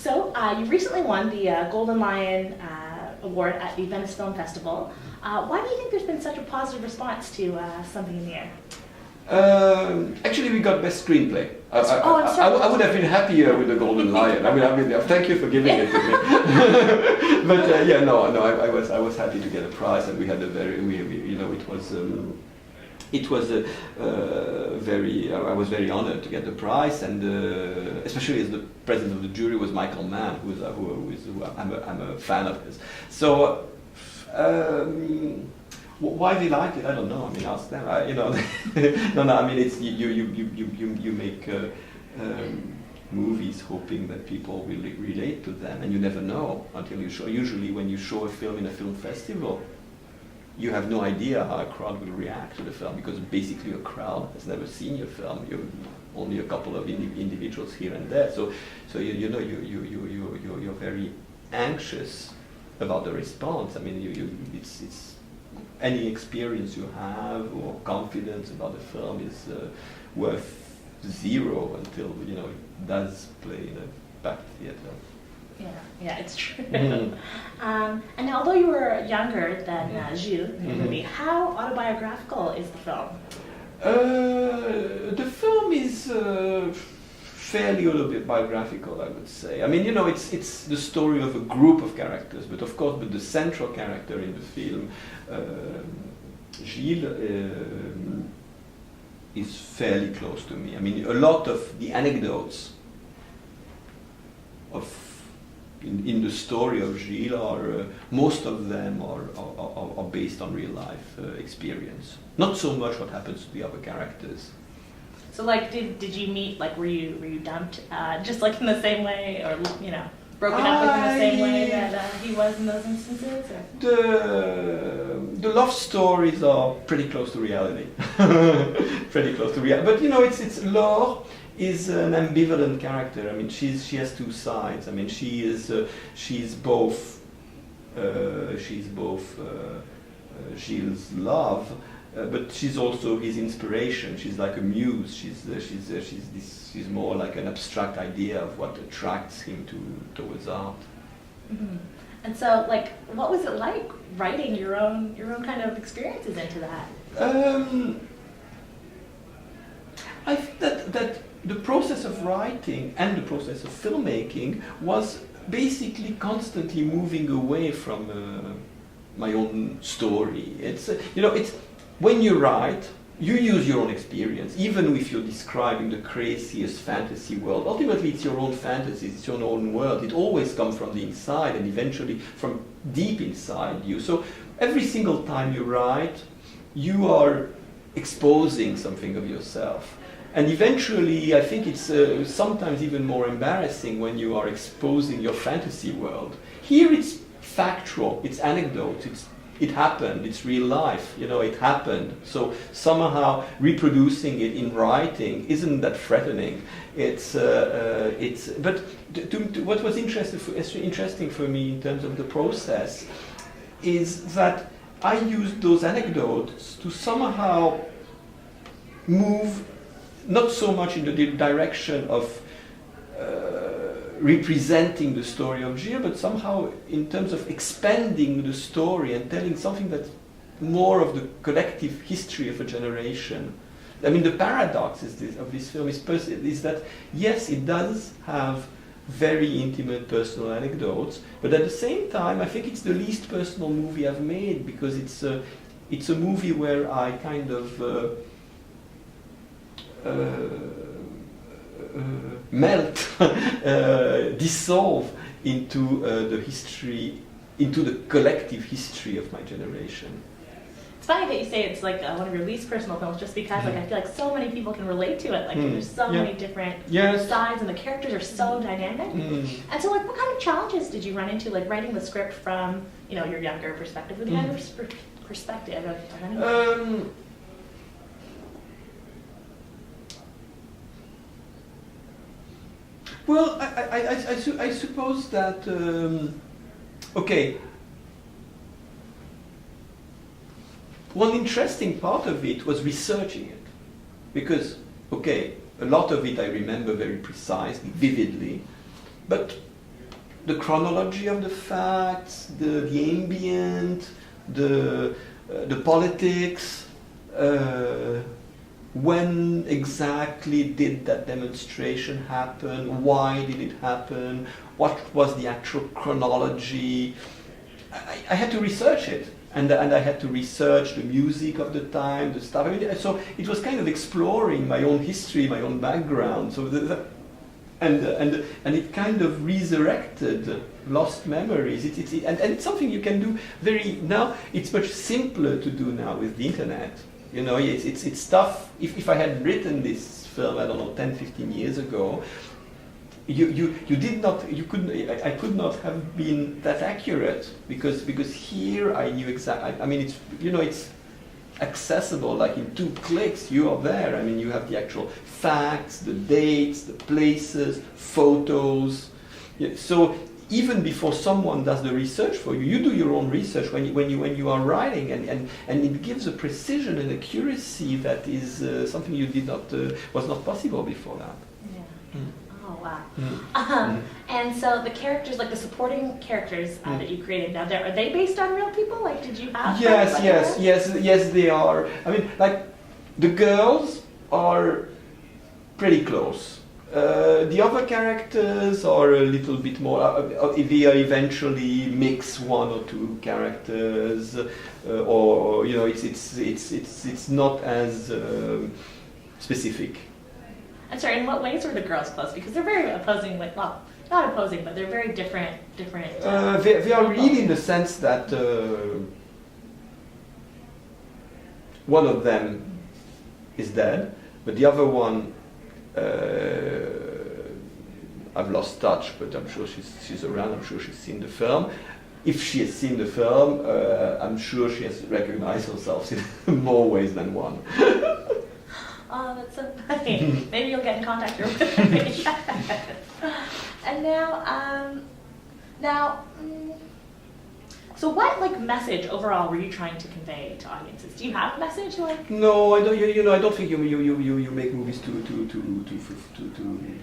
So you recently won the Golden Lion Award at the Venice Film Festival. Why do you think there's been such a positive response to Something in the Air? Actually, we got best screenplay. I'm sorry. I would have been happier with the Golden Lion. I mean, thank you for giving it to me. But I was happy to get a prize, and we had a very, it was a very. I was very honored to get the prize, and especially as the president of the jury was Michael Mann, who I'm a fan of his. So. Why they like it, I don't know. I mean, ask them. No. I mean, it's you make movies hoping that people will relate to them, and you never know until you show. Usually, when you show a film in a film festival, you have no idea how a crowd will react to the film because basically a crowd has never seen your film. You're only a couple of individuals here and there. So you're very anxious about the response. I mean, it's any experience you have or confidence about the film is worth zero until it does play in a packed theater. Yeah, it's true. And although you were younger than Gilles in the movie, how autobiographical is the film? The film is fairly autobiographical, I would say. I mean, it's the story of a group of characters, but of course, the central character in the film, Gilles, is fairly close to me. I mean, a lot of the anecdotes in the story of Gilles are most of them are based on real life experience. Not so much what happens to the other characters. So, did you meet? Were you dumped just in the same way, or broken up with in the same way that he was in those instances? Or? The love stories are pretty close to reality. Pretty close to reality. But it's Laure is an ambivalent character. I mean, she has two sides. I mean, she's both Gilles' love. But she's also his inspiration. She's like a muse. She's more like an abstract idea of what attracts him towards art. Mm-hmm. And so, what was it like writing your own kind of experiences into that? I think that the process of writing and the process of filmmaking was basically constantly moving away from my own story. It's when you write, you use your own experience, even if you're describing the craziest fantasy world. Ultimately, it's your own fantasy, it's your own world. It always comes from the inside and eventually from deep inside you. So every single time you write, you are exposing something of yourself. And eventually, I think it's sometimes even more embarrassing when you are exposing your fantasy world. Here it's factual, it's anecdote, it happened, it's real life, it happened. So somehow reproducing it in writing isn't that threatening. But what was interesting for me in terms of the process is that I used those anecdotes to somehow move not so much in the direction of representing the story of Gilles, but somehow in terms of expanding the story and telling something that's more of the collective history of a generation. I mean, the paradox of this film is that, yes, it does have very intimate personal anecdotes, but at the same time, I think it's the least personal movie I've made, because it's a movie where I kind of melt, dissolve into the history, into the collective history of my generation. It's funny that you say it's one of your least personal films, just because I feel like so many people can relate to it. There's so many different sides, and the characters are so dynamic. And so, what kind of challenges did you run into, writing the script from your younger perspective, or the younger perspective of anyone? Well, I suppose that, one interesting part of it was researching it. Because, a lot of it I remember very precisely, vividly, but the chronology of the facts, the ambient, the politics. When exactly did that demonstration happen? Why did it happen? What was the actual chronology? I had to research it, and I had to research the music of the time, the stuff. I mean, so it was kind of exploring my own history, my own background. So and it kind of resurrected lost memories. And it's something you can do now. It's much simpler to do now with the internet. You know, it's stuff. If I had written this film, I don't know, 10, 15 years ago, I could not have been that accurate because here I knew exactly. I mean, it's accessible. Like in 2 clicks, you are there. I mean, you have the actual facts, the dates, the places, photos. So even before someone does the research for you, you do your own research when you are writing, and it gives a precision and accuracy that is something you did not was not possible before that. Yeah. Mm. Oh wow. And so the characters, like the supporting characters that you created now, are they based on real people? Like, did you have? Yes, they are. I mean, like the girls are pretty close. The other characters are a little bit more. They eventually mix 1 or 2 characters, or you know, it's not as specific. And sorry, in what ways were the girls close? Because they're very opposing. Like, well, not opposing, but they're very different. They are really in the sense that one of them is dead, but the other one. I've lost touch, but I'm sure she's around. I'm sure she's seen the film. If she has seen the film, I'm sure she has recognized herself in more ways than one. Oh, that's so funny. Maybe you'll get in contact with her. And now, so what message overall were you trying to convey to audiences? Do you have a message? No, I don't. I don't think you make movies to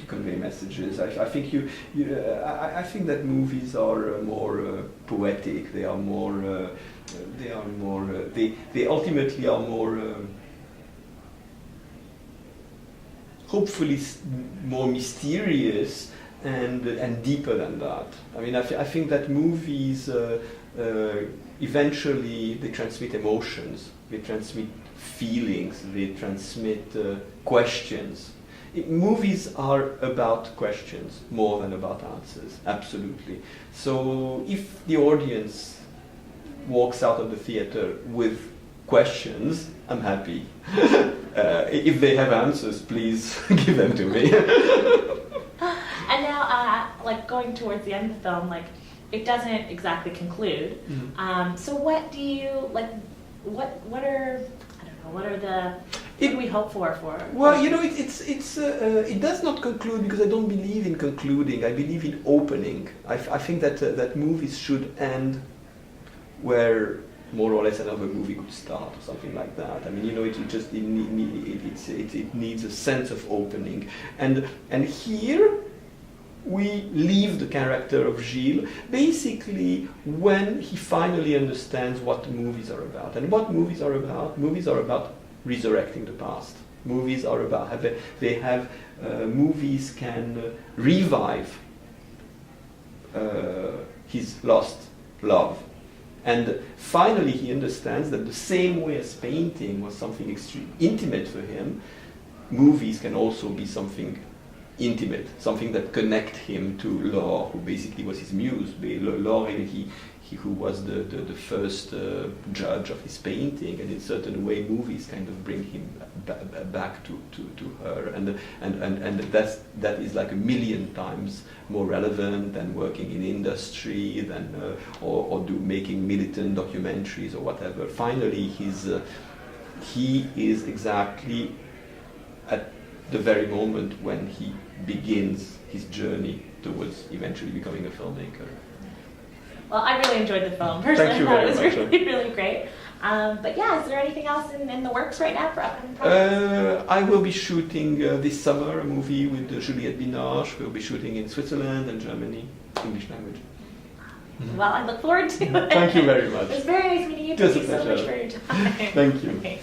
convey messages. I think I think that movies are more poetic. They are more. They ultimately are more. Hopefully, more mysterious and deeper than that. I mean, I think that movies. Eventually they transmit emotions, they transmit feelings, they transmit questions. Movies are about questions more than about answers, absolutely. So if the audience walks out of the theater with questions, I'm happy. If they have answers, please give them to me. And now, going towards the end of the film, it doesn't exactly conclude. Mm-hmm. So what do you What are what do we hope for? Well, it does not conclude because I don't believe in concluding. I believe in opening. I think that movies should end where more or less another movie could start or something like that. I mean, it needs a sense of opening, and here. We leave the character of Gilles basically when he finally understands what movies are about. And what movies are about? Movies are about resurrecting the past. Movies are about, movies can revive his lost love. And finally he understands that the same way as painting was something extremely intimate for him, movies can also be something intimate, something that connect him to Laure, who basically was his muse. Laure, who was the first judge of his painting, and in a certain way, movies kind of bring him back to her, and that is like 1,000,000 times more relevant than working in industry, than or making militant documentaries or whatever. Finally, he is exactly at the very moment when he begins his journey towards eventually becoming a filmmaker. Well, I really enjoyed the film. Personally, Thank you I thought very it was much. really, really great. But yeah, is there anything else in the works right now for upcoming projects? I will be shooting this summer a movie with Juliette Binoche. We'll be shooting in Switzerland and Germany, English language. Well, I look forward to it. Thank you very much. It was very nice meeting you. It was Thank you a so much pleasure. for your time. Thank you. Okay.